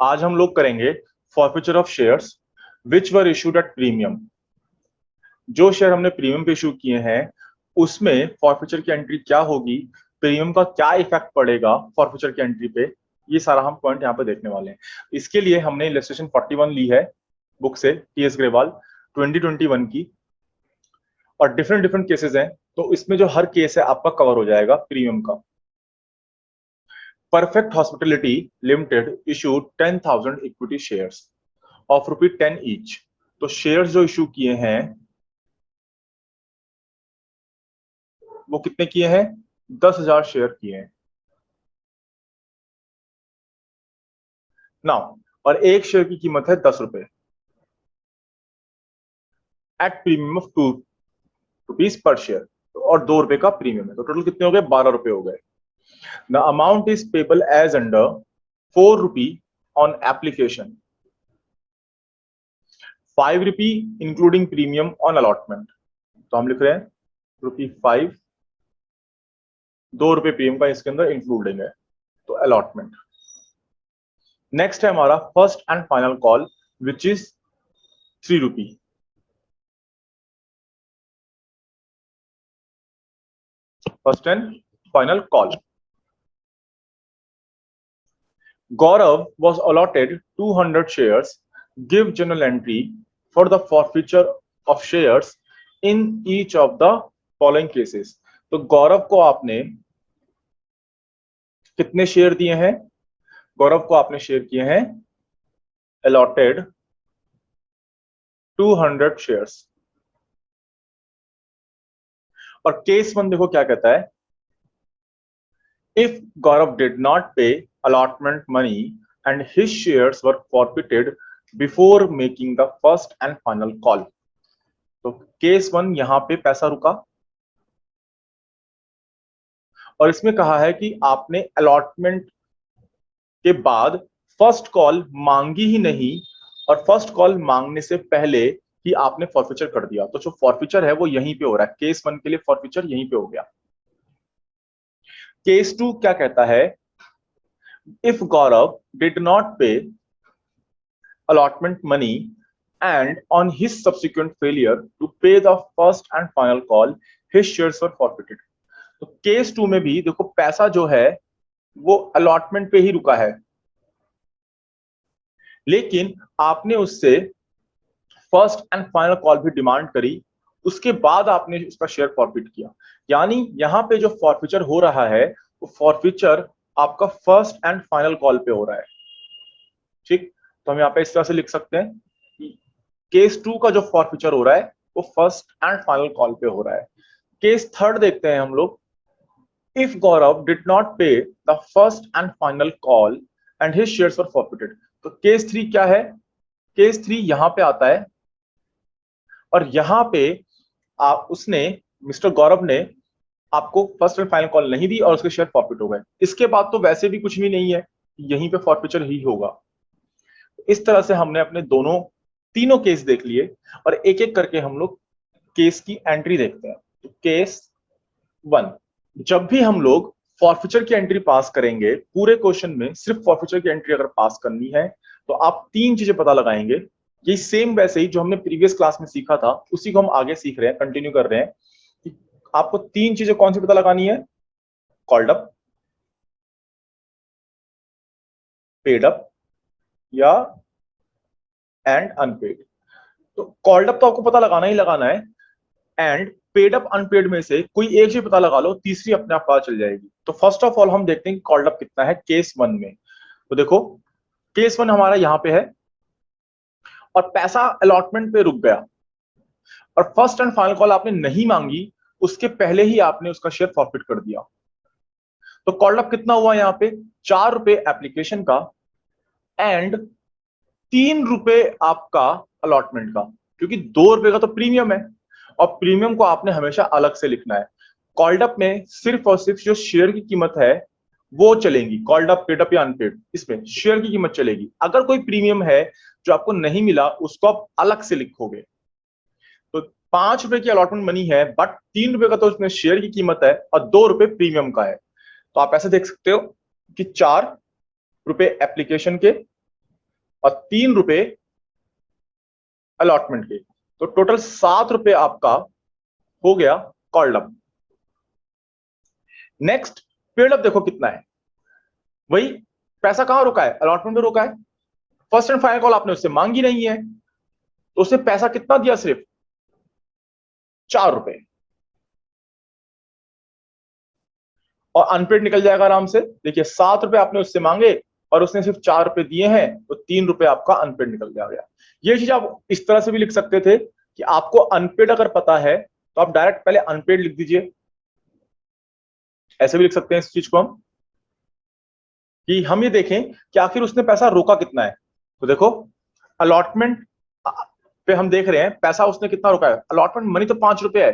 आज हम लोग करेंगे forfeiture of shares which were issued at premium. जो शेयर हमने प्रीमियम पे इशू किए हैं उसमें फॉरफीचर की एंट्री क्या होगी, प्रीमियम का क्या इफेक्ट पड़ेगा फॉरफीचर की एंट्री पे, ये सारा हम पॉइंट यहाँ पे देखने वाले हैं। इसके लिए हमने इलस्ट्रेशन 41 ली है बुक से, टीएस ग्रेवाल 2021 की, और डिफरेंट डिफरेंट केसेस हैं, तो इसमें जो हर केस है आपका कवर हो जाएगा प्रीमियम का। Perfect hospitality limited issued 10,000 equity shares of ₹10 each. तो शेयर्स जो इशू किए हैं वो कितने किए हैं? 10,000 शेयर किए हैं नाउ, और एक शेयर की कीमत है ₹10 एट प्रीमियम ऑफ ₹2 पर शेयर, और ₹2 का प्रीमियम है, तो टोटल कितने हो गए? ₹12 हो गए। The amount is payable as under ₹4 on application, ₹5 including premium on allotment. तो हम लिख रहे हैं ₹5, ₹2 प्रीमियम का इसके अंदर इंक्लूडिंग है, तो अलॉटमेंट। नेक्स्ट है हमारा first and final call which is ₹3। First and final call. Gaurav was allotted 200 shares. Give journal entry for the forfeiture of shares in each of the following cases. तो गौरव को आपने कितने share दिए हैं? गौरव को आपने शेयर किए हैं allotted 200 शेयर्स। और केस 1 देखो क्या कहता है, if Gaurav did not pay allotment money and his shares were forfeited before making the first and final call। तो केस 1 यहां पे पैसा रुका, और इसमें कहा है कि आपने अलॉटमेंट के बाद फर्स्ट कॉल मांगी ही नहीं, और फर्स्ट कॉल मांगने से पहले ही आपने फॉरफीचर कर दिया। तो जो फॉरफीचर है वो यहीं पे हो रहा है, केस 1 के लिए फॉरफीचर यहीं पे हो गया। केस 2 क्या कहता है, इफ गौरव डिड नॉट पे allotment money and on his subsequent failure to pay the first and final call his shares were forfeited। तो केस 2 में भी देखो पैसा जो है वो अलॉटमेंट पे ही रुका है, लेकिन आपने उससे फर्स्ट एंड फाइनल कॉल भी डिमांड करी, उसके बाद आपने उसका शेयर फॉरफिट किया। यानी यहां पे जो फॉरफीचर हो रहा है वो फॉरफीचर आपका फर्स्ट एंड फाइनल कॉल पे हो रहा है। ठीक, तो हम यहाँ पे इस तरह से लिख सकते हैं कि केस 2 का जो फॉरफीचर हो रहा है वो फर्स्ट एंड फाइनल कॉल पे हो रहा है। केस 3 देखते हैं हम लोग, इफ गौरव डिड नॉट पे the first and final call and his shares were forfeited. तो केस 3 क्या है? केस 3 यहां पे आता है, और यहां पे उसने मिस्टर गौरव ने आपको फर्स्ट एंड फाइनल कॉल नहीं दी और उसके शेयर फॉरफिट हो गए। इसके बाद तो वैसे भी कुछ भी नहीं है, यहीं पे फॉरफीचर ही होगा। इस तरह से हमने अपने तीनों केस देख लिए, और एक एक करके हम लोग केस की एंट्री देखते हैं। तो केस 1, जब भी हम लोग फॉरफीचर की एंट्री पास करेंगे, पूरे क्वेश्चन में सिर्फ फॉरफीचर की एंट्री अगर पास करनी है तो आप 3 चीजें पता लगाएंगे। ये सेम वैसे ही जो हमने प्रीवियस क्लास में सीखा था उसी को हम आगे सीख रहे हैं, कंटिन्यू कर रहे हैं कि आपको 3 चीजें कौन सी पता लगानी है? कॉल्ड अप, पेड अप या एंड अनपेड। तो कॉल्ड अप तो आपको पता लगाना ही लगाना है, एंड पेड अप अनपेड में से कोई एक चीज पता लगा लो, तीसरी अपने आप पता चल जाएगी। तो फर्स्ट ऑफ ऑल हम देखते हैं कि कॉल्ड अप कितना है केस 1 में। तो देखो केस 1 हमारा यहां पे है, और पैसा अलॉटमेंट पे रुक गया, और फर्स्ट एंड फाइनल कॉल आपने नहीं मांगी, उसके पहले ही आपने उसका शेयर फॉरफिट कर दिया। तो कॉल्ड अप कितना हुआ यहाँ पे? ₹4 एप्लीकेशन का एंड ₹3 आपका अलॉटमेंट का, क्योंकि ₹2 का तो प्रीमियम है, और प्रीमियम को आपने हमेशा अलग से लिखना है। कॉल्ड अप में सिर्फ और सिर्फ जो शेयर की कीमत है वो चलेगी, कॉल्ड अप, पेड अप या अनपेड, इसमें शेयर की कीमत चलेगी। अगर कोई प्रीमियम है जो आपको नहीं मिला उसको आप अलग से लिखोगे। तो ₹5 की अलॉटमेंट मनी है, बट ₹3 का तो उसमें शेयर की कीमत है और ₹2 प्रीमियम का है। तो आप ऐसे देख सकते हो कि ₹4 एप्लीकेशन के और 3 रुपए अलॉटमेंट के, तो टोटल 7 रुपए आपका हो गया called up. Next paid up देखो कितना है, वही पैसा कहां रुका है, अलॉटमेंट में रुका है। फर्स्ट एंड फाइनल कॉल आपने उससे मांगी नहीं है, तो उसने पैसा कितना दिया, सिर्फ 4 रुपए, और अनपेड निकल जाएगा आराम से। देखिए 7 रुपए आपने उससे मांगे और उसने सिर्फ 4 रुपए दिए हैं, तो 3 रुपए आपका अनपेड निकल गया। ये चीज आप इस तरह से भी लिख सकते थे कि आपको अनपेड अगर पता है तो आप डायरेक्ट पहले अनपेड लिख दीजिए, ऐसे भी लिख सकते हैं इस चीज को हम, कि हम ये देखें कि आखिर उसने पैसा रोका कितना है। तो देखो अलॉटमेंट पे हम देख रहे हैं पैसा उसने कितना रोका है, अलॉटमेंट मनी तो 5 रुपए है,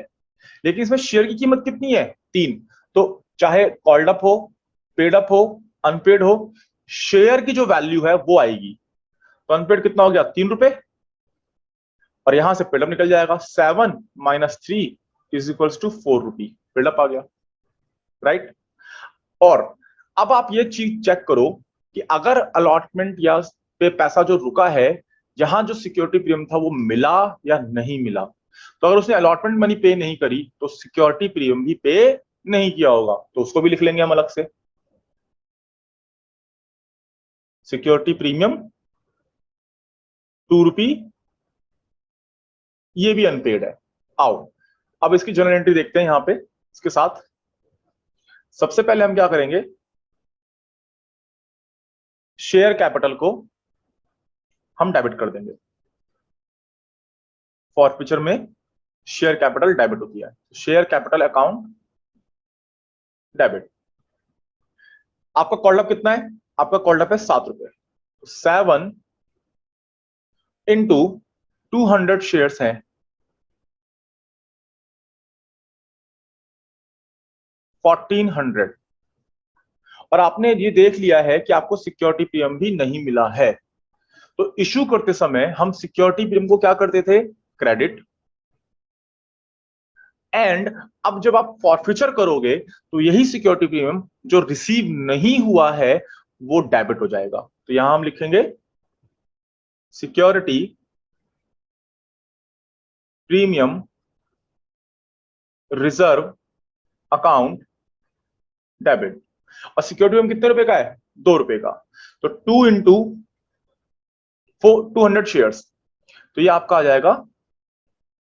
लेकिन इसमें शेयर की कीमत कितनी है, 3। तो चाहे कॉल्ड अप हो, पेड अप हो, अनपेड हो, शेयर की जो वैल्यू है वो आएगी। तो अनपेड कितना हो गया, 3 रुपए, और यहां से पेड अप निकल जाएगा, 7 - 3 = 4 रुपी, पेड अप आ गया, राइट। और अब आप ये चीज चेक करो कि अगर अलॉटमेंट या पे पैसा जो रुका है, यहां जो सिक्योरिटी प्रीमियम था वो मिला या नहीं मिला। तो अगर उसने अलॉटमेंट मनी पे नहीं करी तो सिक्योरिटी प्रीमियम भी पे नहीं किया होगा, तो उसको भी लिख लेंगे हम अलग से, सिक्योरिटी प्रीमियम 2 रुपी, ये भी अनपेड है। आओ अब इसकी जनरल एंट्री देखते हैं यहां पे इसके साथ। सबसे पहले हम क्या करेंगे, शेयर कैपिटल को हम डेबिट कर देंगे। फॉरफीचर में शेयर कैपिटल डेबिट होती है, शेयर कैपिटल अकाउंट डेबिट। आपका कॉल्ड अप कितना है, आपका कॉल्ड अप है 7 रुपए, 7 इंटू 200 शेयर्स हैं, 1400, और आपने ये देख लिया है कि आपको सिक्योरिटी प्रीमियम भी नहीं मिला है। तो इशू करते समय हम सिक्योरिटी प्रीमियम को क्या करते थे, क्रेडिट, एंड अब जब आप फॉरफीचर करोगे तो यही सिक्योरिटी प्रीमियम जो रिसीव नहीं हुआ है वो डेबिट हो जाएगा। तो यहां हम लिखेंगे security premium reserve account debit, और सिक्योरिटी प्रीमियम कितने रुपए का है, 2 रुपए का। तो 2 इंटू 200 शेयर्स, तो ये आपका आ जाएगा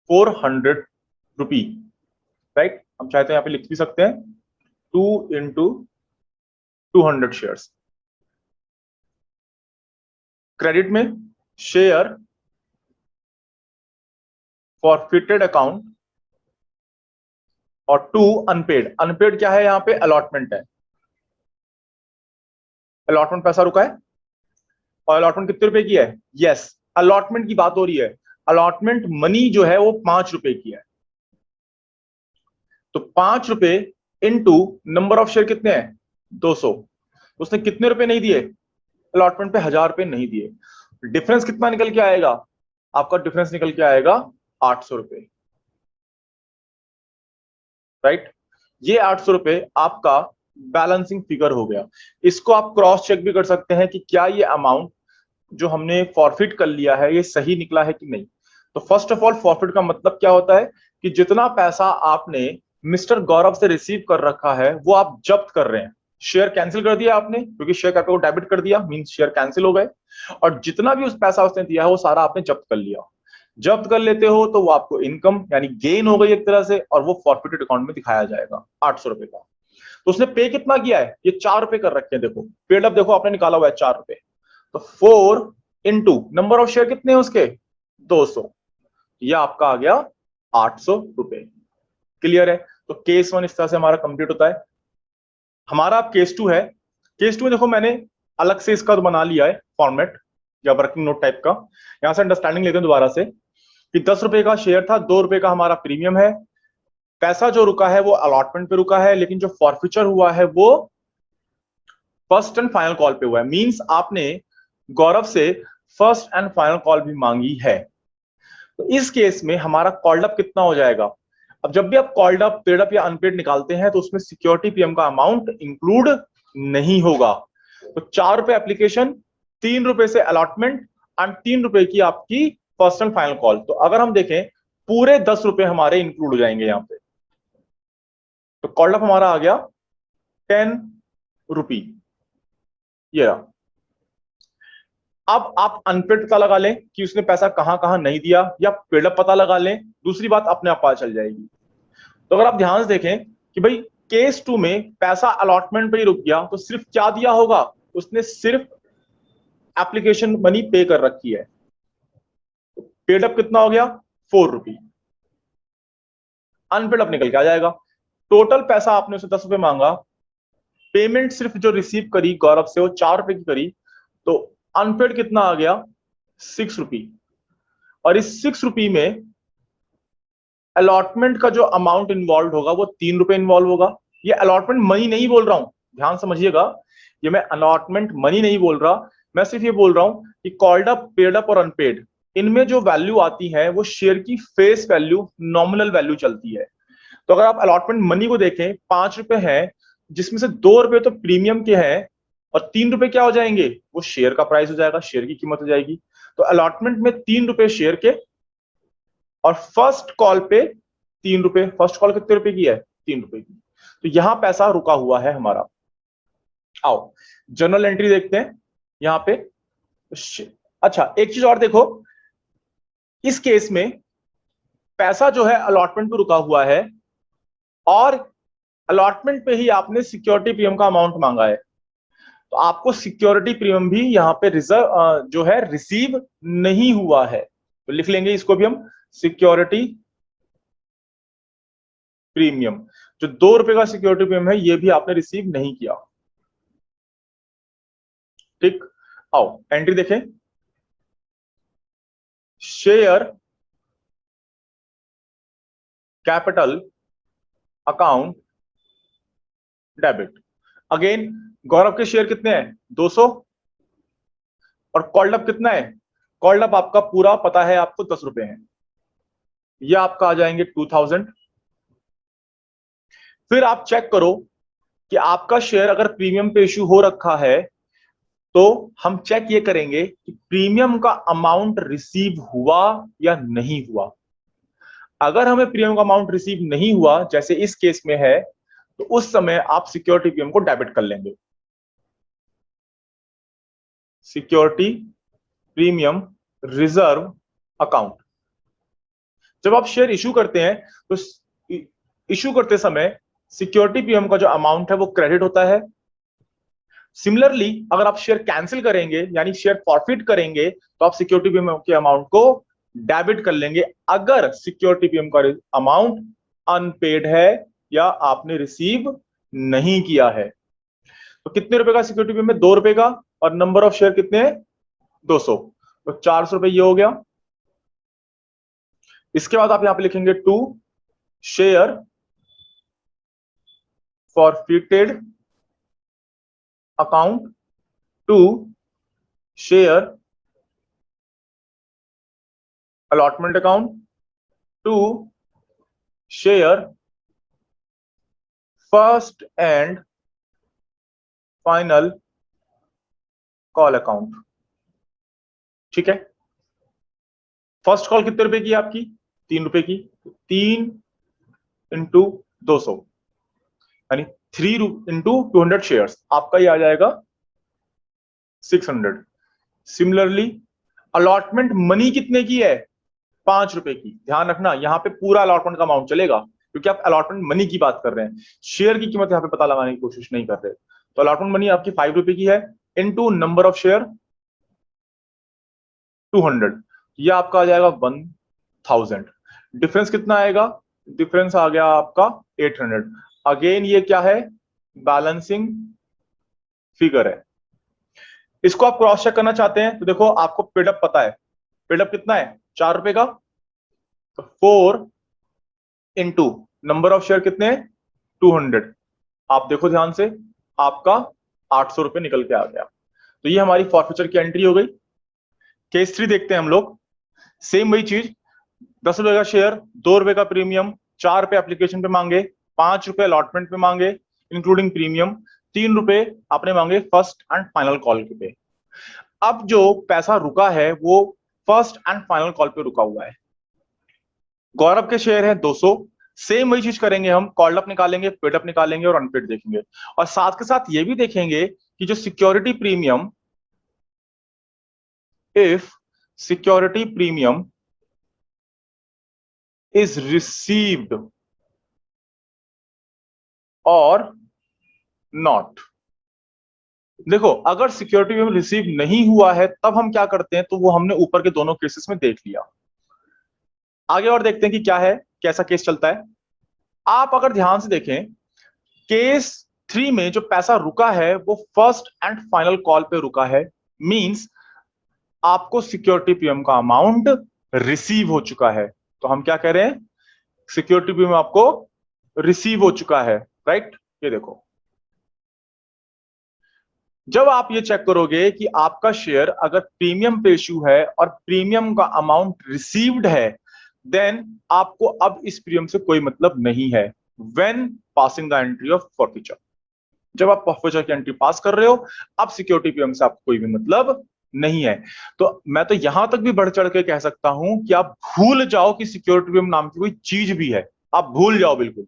400 रुपी, राइट। हम चाहते हैं यहां पे लिख भी सकते हैं 2 इंटू 200 शेयर्स। क्रेडिट में शेयर फॉरफिटेड अकाउंट, और 2 अनपेड, अनपेड क्या है, यहां पे अलॉटमेंट है, अलॉटमेंट पैसा रुका है, और अलॉटमेंट कितने रुपए की है, यस अलॉटमेंट की बात हो रही है, अलॉटमेंट मनी जो है वो 5 रुपए की है। तो 5 रुपए इंटू नंबर ऑफ शेयर कितने हैं, 200, उसने कितने रुपए नहीं दिए, अलॉटमेंट पे 1000 रुपए नहीं दिए। डिफरेंस कितना निकल के आएगा, आपका डिफरेंस निकल के आएगा 800 रुपए, राइट। ये 800 रुपए आपका बैलेंसिंग फिगर हो गया। इसको आप क्रॉस चेक भी कर सकते हैं कि क्या ये अमाउंट जो हमने फॉरफिट कर लिया है ये सही निकला है कि नहीं। तो फर्स्ट ऑफ ऑल फॉरफिट का मतलब क्या होता है कि जितना पैसा आपने मिस्टर गौरव से रिसीव कर रखा है वो आप जब्त कर रहे हैं, शेयर कैंसिल कर दिया आपने, क्योंकि शेयर कैपिटल को डेबिट कर दिया, मींस शेयर कैंसिल हो गए, और जितना भी उस पैसा उसने दिया है वो सारा आपने जब्त कर लिया। जब्त कर लेते हो तो वो आपको इनकम यानी गेन हो गई एक तरह से, और वो फॉरफिटेड अकाउंट में दिखाया जाएगा 800 रुपए का। तो उसने पे कितना किया है, ये 4 रुपए कर रखे हैं, देखो पेड अप देखो आपने निकाला हुआ है 4 रुपए, तो 4 इंटू नंबर ऑफ शेयर कितने हैं उसके, 200, ये आपका आ गया 800 रुपए। क्लियर है। तो केस 1 इस तरह से हमारा कंप्लीट होता है। हमारा अब केस 2 है। केस 2 में देखो मैंने अलग से इसका तो बना लिया है फॉर्मेट या वर्किंग नोट टाइप का। यहां से अंडरस्टैंडिंग लेते हैं दोबारा से कि 10 रुपए का शेयर था, 2 रुपए का हमारा प्रीमियम है, पैसा जो रुका है वो अलॉटमेंट पे रुका है, लेकिन जो फॉरफीचर हुआ है वो फर्स्ट एंड फाइनल कॉल पे हुआ है, मींस आपने गौरव से फर्स्ट एंड फाइनल कॉल भी मांगी है। तो इस केस में हमारा कॉल्ड अप कितना हो जाएगा। अब जब भी आप कॉल्ड अप, पेड अप या अनपेड निकालते हैं तो उसमें सिक्योरिटी प्रीमियम का अमाउंट इंक्लूड नहीं होगा। तो 4 रुपए एप्लीकेशन, ₹3 से अलॉटमेंट एंड ₹3 की आपकी फर्स्ट एंड फाइनल कॉल। तो अगर हम देखें पूरे ₹10 हमारे इंक्लूड हो जाएंगे यहाँ पे। तो कॉल्ड अप हमारा आ गया ₹10। ये रहा। अब आप अनपेड पता लगा लें कि उसने पैसा कहां कहां नहीं दिया, या पेड अप पता लगा लें, दूसरी बात अपने आप पता चल जाएगी। तो अगर आप ध्यान से देखें कि भाई केस 2 में पैसा अलॉटमेंट पे ही रुक गया, तो सिर्फ क्या दिया होगा, उसने सिर्फ एप्लीकेशन मनी पे कर रखी है। पेड अप कितना हो गया, ₹4। अनपेड अप निकल के आ जाएगा। टोटल पैसा आपने उसे ₹10 मांगा, पेमेंट सिर्फ जो रिसीव करी गौरव से वो ₹4 की करी, तो अनपेड कितना आ गया, ₹6। और इस ₹6 में अलॉटमेंट का जो अमाउंट इन्वॉल्व होगा वो ₹3 इन्वॉल्व होगा। ये अलॉटमेंट मनी नहीं बोल रहा हूं, ध्यान समझिएगा, ये मैं अलॉटमेंट मनी नहीं बोल रहा, मैं सिर्फ ये बोल रहा हूं कि कॉल्ड अप, पेड अप और अनपेड, इनमें जो वैल्यू आती है वो शेयर की फेस वैल्यू, नॉमिनल वैल्यू चलती है। तो अगर आप अलॉटमेंट मनी को देखें, ₹5 है, जिसमें से ₹2 तो प्रीमियम के हैं और ₹3 क्या हो जाएंगे, वो शेयर का प्राइस हो जाएगा, शेयर की कीमत हो जाएगी। तो अलॉटमेंट में ₹3 शेयर के, और फर्स्ट कॉल पे ₹3। फर्स्ट कॉल कितने रुपए की है, ₹3 की। तो यहां पैसा रुका हुआ है हमारा। आओ जर्नल एंट्री देखते हैं यहां पे। अच्छा एक चीज और देखो, इस केस में पैसा जो है अलॉटमेंट पे रुका हुआ है, और अलॉटमेंट पे ही आपने सिक्योरिटी प्रीमियम का अमाउंट मांगा है, तो आपको सिक्योरिटी प्रीमियम भी यहां पे रिजर्व जो है रिसीव नहीं हुआ है। तो लिख लेंगे इसको भी हम, सिक्योरिटी प्रीमियम, जो ₹2 का सिक्योरिटी प्रीमियम है ये भी आपने रिसीव नहीं किया। ठीक, आओ एंट्री देखें। Share capital account debit. Again Gaurav के शेयर कितने हैं, 200, और कॉल्ड अप कितना है, कॉल्ड अप आपका पूरा पता है आपको ₹10 है, ये आपका आ जाएंगे 2000। फिर आप चेक करो कि आपका शेयर अगर प्रीमियम पे इश्यू हो रखा है, तो हम चेक ये करेंगे कि प्रीमियम का अमाउंट रिसीव हुआ या नहीं हुआ। अगर हमें प्रीमियम का अमाउंट रिसीव नहीं हुआ, जैसे इस केस में है, तो उस समय आप सिक्योरिटी प्रीमियम को डेबिट कर लेंगे। Security premium reserve account. जब आप शेयर इश्यू करते हैं, तो इश्यू करते समय सिक्योरिटी प्रीमियम का जो अमाउंट है वो क्रेडिट होता है। सिमिलरली अगर आप शेयर कैंसिल करेंगे, यानी शेयर फॉरफिट करेंगे, तो आप सिक्योरिटी प्रीमियम के अमाउंट को डेबिट कर लेंगे, अगर सिक्योरिटी प्रीमियम का अमाउंट अनपेड है या आपने रिसीव नहीं किया है। तो कितने रुपए का सिक्योरिटी प्रीमियम है, ₹2 का, और नंबर ऑफ शेयर कितने हैं, 200, तो ₹400 ये हो गया। इसके बाद आप यहां पे लिखेंगे to share forfeited account to share allotment account to share first and final call account. ठीक है, फर्स्ट कॉल कितने रुपए की है आपकी, ₹3 की, 3 इंटू 200, यानी 3 इंटू 200 शेयर, आपका ये आ जाएगा 600। सिमिलरली अलॉटमेंट मनी कितने की है, ₹5 की। ध्यान रखना यहां पे पूरा अलॉटमेंट का अमाउंट चलेगा, क्योंकि आप अलॉटमेंट मनी की बात कर रहे हैं, शेयर की कीमत यहां पे पता लगाने की कोशिश नहीं कर रहे। तो अलॉटमेंट मनी आपकी ₹5 की है, इनटू नंबर ऑफ शेयर 200, ये आपका आ जाएगा 1000। डिफरेंस कितना आएगा, डिफरेंस आ गया आपका 800। अगेन ये क्या है, बैलेंसिंग फिगर है। इसको आप क्रॉस चेक करना चाहते हैं तो देखो, आपको पेडअप पता है, पेडअप कितना है, ₹4 का, तो 4 इंटू नंबर ऑफ शेयर कितने हैं, 200। आप देखो ध्यान से, आपका ₹800 निकल के आ गया। तो ये हमारी फॉरफीचर की एंट्री हो गई। केस 3 देखते हैं हम लोग, सेम वही चीज, ₹10 का शेयर, ₹2 का प्रीमियम, ₹4 एप्लीकेशन पे मांगे, ₹5 अलॉटमेंट पे मांगे इंक्लूडिंग प्रीमियम, ₹3 आपने मांगे फर्स्ट एंड फाइनल कॉल पे। अब जो पैसा रुका है वो फर्स्ट एंड फाइनल कॉल पे रुका हुआ है। गौरव के शेयर है 200, सेम वही चीज करेंगे हम, कॉल्ड अप निकालेंगे, पेड अप निकालेंगे और अनपेड देखेंगे। और साथ के साथ ये भी देखेंगे कि जो security premium, if security premium is received और नॉट। देखो, अगर सिक्योरिटी प्रीमियम रिसीव नहीं हुआ है तब हम क्या करते हैं, तो वो हमने ऊपर के दोनों केसेस में देख लिया। आगे और देखते हैं कि क्या है, कैसा केस चलता है। आप अगर ध्यान से देखें, केस 3 में जो पैसा रुका है वो फर्स्ट एंड फाइनल कॉल पे रुका है। मींस आपको सिक्योरिटी प्रीमियम का अमाउंट रिसीव हो चुका है। तो हम क्या कह रहे हैं, सिक्योरिटी प्रीमियम आपको रिसीव हो चुका है, राइट। ये देखो, जब आप ये चेक करोगे कि आपका शेयर अगर प्रीमियम पे इश्यू है और प्रीमियम का अमाउंट रिसीव्ड है, देन आपको अब इस प्रीमियम से कोई मतलब नहीं है when passing the entry of forfeiture. जब आप फॉरफीचर की एंट्री पास कर रहे हो, अब सिक्योरिटी प्रीमियम से आपको कोई भी मतलब नहीं है। तो मैं तो यहां तक भी बढ़ चढ़ के कह सकता हूं कि आप भूल जाओ कि सिक्योरिटी प्रीमियम नाम की कोई चीज भी है। आप भूल जाओ, बिल्कुल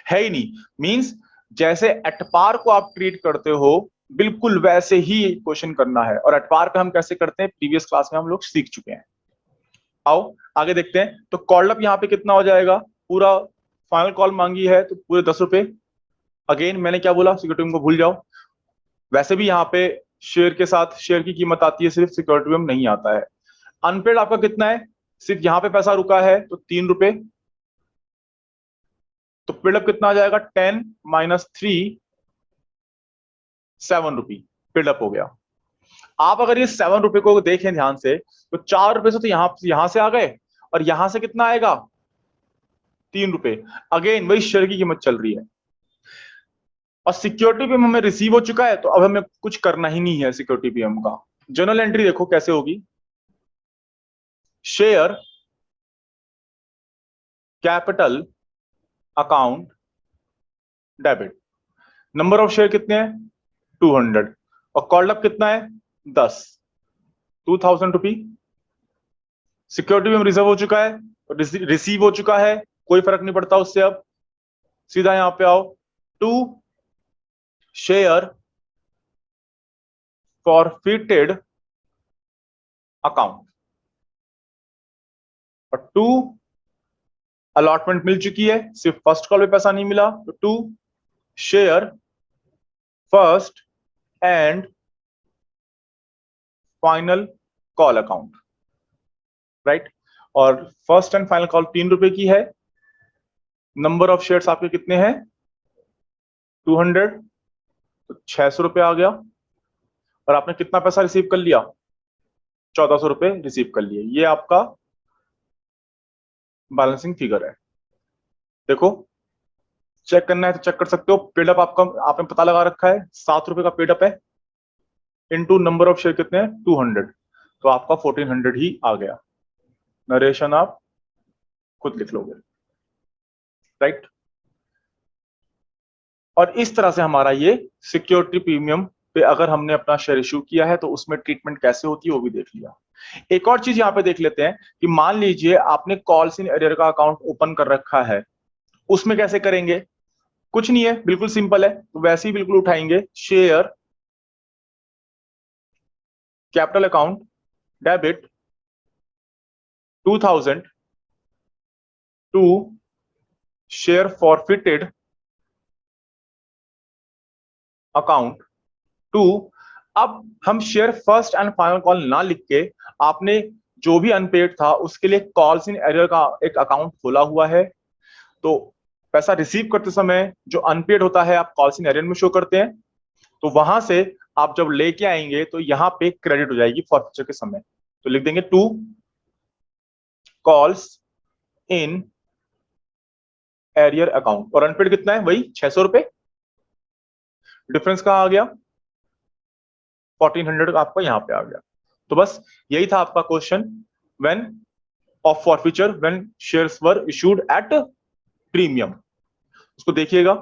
है ही नहीं। मींस जैसे एटपार को आप ट्रीट करते हो, बिल्कुल वैसे ही क्वेश्चन करना है। और एटपार पे हम कैसे करते हैं, प्रीवियस क्लास में हम लोग सीख चुके हैं। आओ आगे देखते हैं। तो कॉल्ड अप यहाँ पे कितना हो जाएगा, पूरा फाइनल कॉल मांगी है तो पूरे 10 रुपए। अगेन मैंने क्या बोला, सिक्योरिटी को भूल जाओ। वैसे भी यहाँ पे शेयर के साथ शेयर की कीमत आती है, सिर्फ सिक्योरिटी में नहीं आता है। अनपेड आपका कितना है, सिर्फ यहाँ पे पैसा रुका है तो 3 रुपए। तो पेडअप कितना आ जाएगा, 10 माइनस 3, 7 रुपी पेडअप हो गया। आप अगर ये 7 रुपए को देखें ध्यान से, तो 4 रुपए से तो यहां से आ गए, और यहां से कितना आएगा, 3 रुपए। अगेन वही शेयर की कीमत चल रही है। और सिक्योरिटी प्रीमियम हमें रिसीव हो चुका है, तो अब हमें कुछ करना ही नहीं है सिक्योरिटी प्रीमियम का। जर्नल एंट्री देखो कैसे होगी, share capital account debit. Number of share कितने हैं, 200। और कॉल्ड अप कितना है, 10, 2000 रुपी। सिक्योरिटी प्रीमियम रिजर्व हो चुका है, रिसीव हो चुका है, कोई फर्क नहीं पड़ता उससे। अब सीधा यहां पे आओ, टू शेयर फॉरफिटेड अकाउंट, और 2 अलॉटमेंट मिल चुकी है, सिर्फ फर्स्ट कॉल पे पैसा नहीं मिला। तो 2 share first and final call account, right. और फर्स्ट एंड फाइनल कॉल 3 रुपए की है। नंबर ऑफ शेयर्स आपके कितने हैं, 200, तो 600 रुपए आ गया। और आपने कितना पैसा रिसीव कर लिया, 1400 रुपए रिसीव कर लिए। ये आपका बैलेंसिंग फिगर है। देखो, चेक करना है तो चेक कर सकते हो। पेडअप आपका आपने पता लगा रखा है, 7 रुपए का पेडअप है, इनटू नंबर ऑफ शेयर कितने हैं, 200, तो आपका 1400 ही आ गया। नरेशन आप खुद लिख लोगे, राइट। और इस तरह से हमारा ये सिक्योरिटी प्रीमियम पे अगर हमने अपना शेयर इश्यू किया है तो उसमें ट्रीटमेंट कैसे होती है वो भी देख लिया। एक और चीज यहां पे देख लेते हैं कि मान लीजिए आपने कॉल्स इन एरियर का अकाउंट ओपन कर रखा है, उसमें कैसे करेंगे, कुछ नहीं है, बिल्कुल सिंपल है। तो वैसे ही बिल्कुल उठाएंगे, share capital account debit 2000 to share forfeited account 2। अब हम share first and final call ना लिख के, आपने जो भी अनपेड था उसके लिए कॉल्स इन एरियर का एक अकाउंट खोला हुआ है। तो पैसा रिसीव करते समय जो अनपेड होता है आप कॉल्स इन एरियर में शो करते हैं। तो वहां से आप जब लेके आएंगे तो यहां पे क्रेडिट हो जाएगी फॉरफीचर के समय। तो लिख देंगे 2 कॉल्स इन एरियर अकाउंट, और अनपेड कितना है, वही 600 रुपए। डिफरेंस कहां आ गया, 1400 आपका यहां पे आ गया। तो बस यही था आपका question, when of forfeiture when shares were issued at premium. उसको देखिएगा।